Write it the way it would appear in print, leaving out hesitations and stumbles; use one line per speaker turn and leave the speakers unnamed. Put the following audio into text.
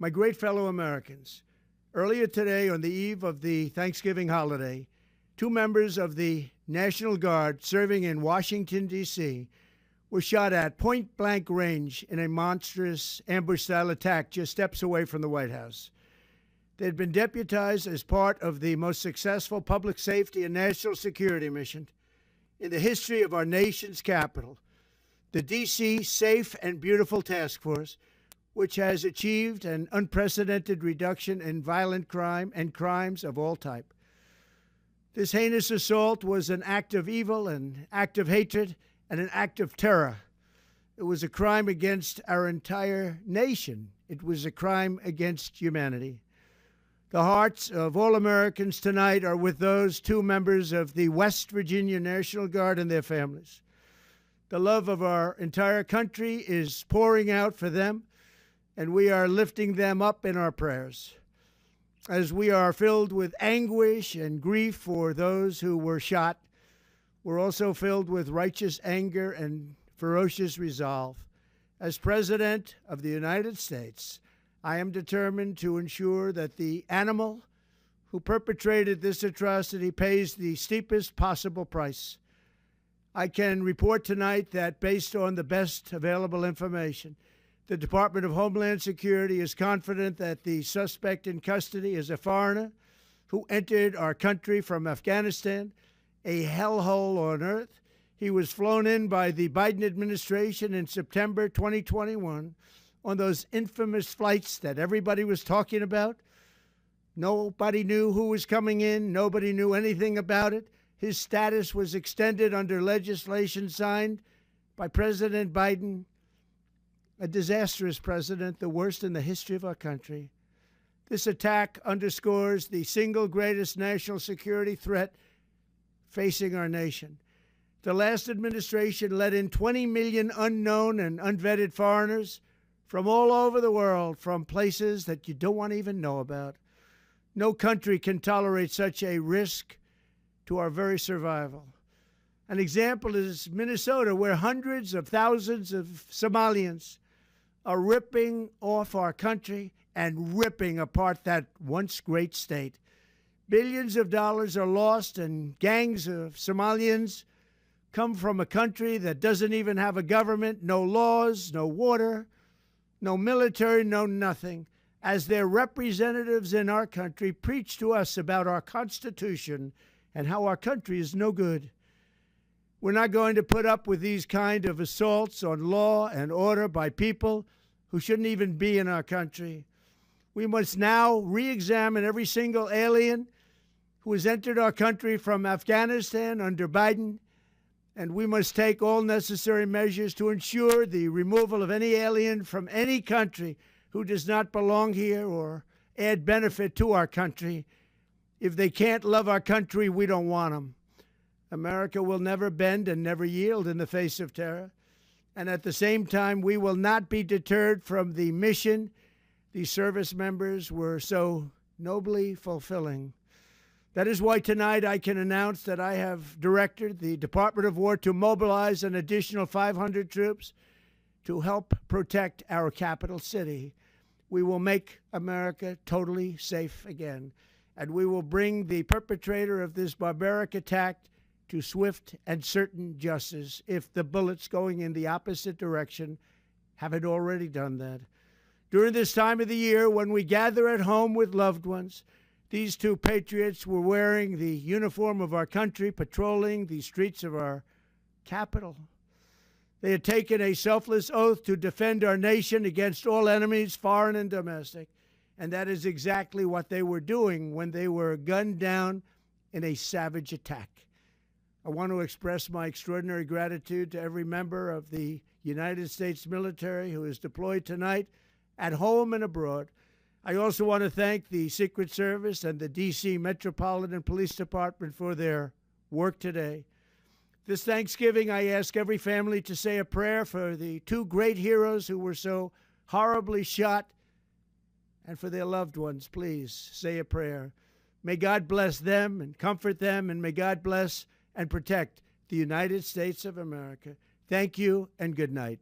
My great fellow Americans, earlier today, on the eve of the Thanksgiving holiday, two members of the National Guard serving in Washington, D.C., were shot at point-blank range in a monstrous ambush-style attack just steps away from the White House. They had been deputized as part of the most successful public safety and national security mission in the history of our nation's capital, the D.C. Safe and Beautiful Task Force, which has achieved an unprecedented reduction in violent crime and crimes of all type. This heinous assault was an act of evil, an act of hatred, and an act of terror. It was a crime against our entire nation. It was a crime against humanity. The hearts of all Americans tonight are with those two members of the West Virginia National Guard and their families. The love of our entire country is pouring out for them, and we are lifting them up in our prayers. As we are filled with anguish and grief for those who were shot, we're also filled with righteous anger and ferocious resolve. As President of the United States, I am determined to ensure that the animal who perpetrated this atrocity pays the steepest possible price. I can report tonight that, based on the best available information, the Department of Homeland Security is confident that the suspect in custody is a foreigner who entered our country from Afghanistan, a hellhole on earth. He was flown in by the Biden administration in September 2021 on those infamous flights that everybody was talking about. Nobody knew who was coming in. Nobody knew anything about it. His status was extended under legislation signed by President Biden, a disastrous president, the worst in the history of our country. This attack underscores the single greatest national security threat facing our nation. The last administration let in 20 million unknown and unvetted foreigners from all over the world, from places that you don't want to even know about. No country can tolerate such a risk to our very survival. An example is Minnesota, where hundreds of thousands of Somalians are ripping off our country and ripping apart that once great state. Billions of dollars are lost, and gangs of Somalians come from a country that doesn't even have a government, no laws, no water, no military, no nothing. As their representatives in our country preach to us about our Constitution and how our country is no good. We're not going to put up with these kind of assaults on law and order by people who shouldn't even be in our country. We must now re-examine every single alien who has entered our country from Afghanistan under Biden, and we must take all necessary measures to ensure the removal of any alien from any country who does not belong here or add benefit to our country. If they can't love our country, we don't want them. America will never bend and never yield in the face of terror. And at the same time, we will not be deterred from the mission these service members were so nobly fulfilling. That is why tonight I can announce that I have directed the Department of War to mobilize an additional 500 troops to help protect our capital city. We will make America totally safe again, and we will bring the perpetrator of this barbaric attack to swift and certain justice if the bullets going in the opposite direction haven't already done that. During this time of the year, when we gather at home with loved ones, these two patriots were wearing the uniform of our country, patrolling the streets of our capital. They had taken a selfless oath to defend our nation against all enemies, foreign and domestic, and that is exactly what they were doing when they were gunned down in a savage attack. I want to express my extraordinary gratitude to every member of the United States military who is deployed tonight at home and abroad. I also want to thank the Secret Service and the D.C. Metropolitan Police Department for their work today. This Thanksgiving, I ask every family to say a prayer for the two great heroes who were so horribly shot, and for their loved ones. Please say a prayer. May God bless them and comfort them, and may God bless and protect the United States of America. Thank you and good night.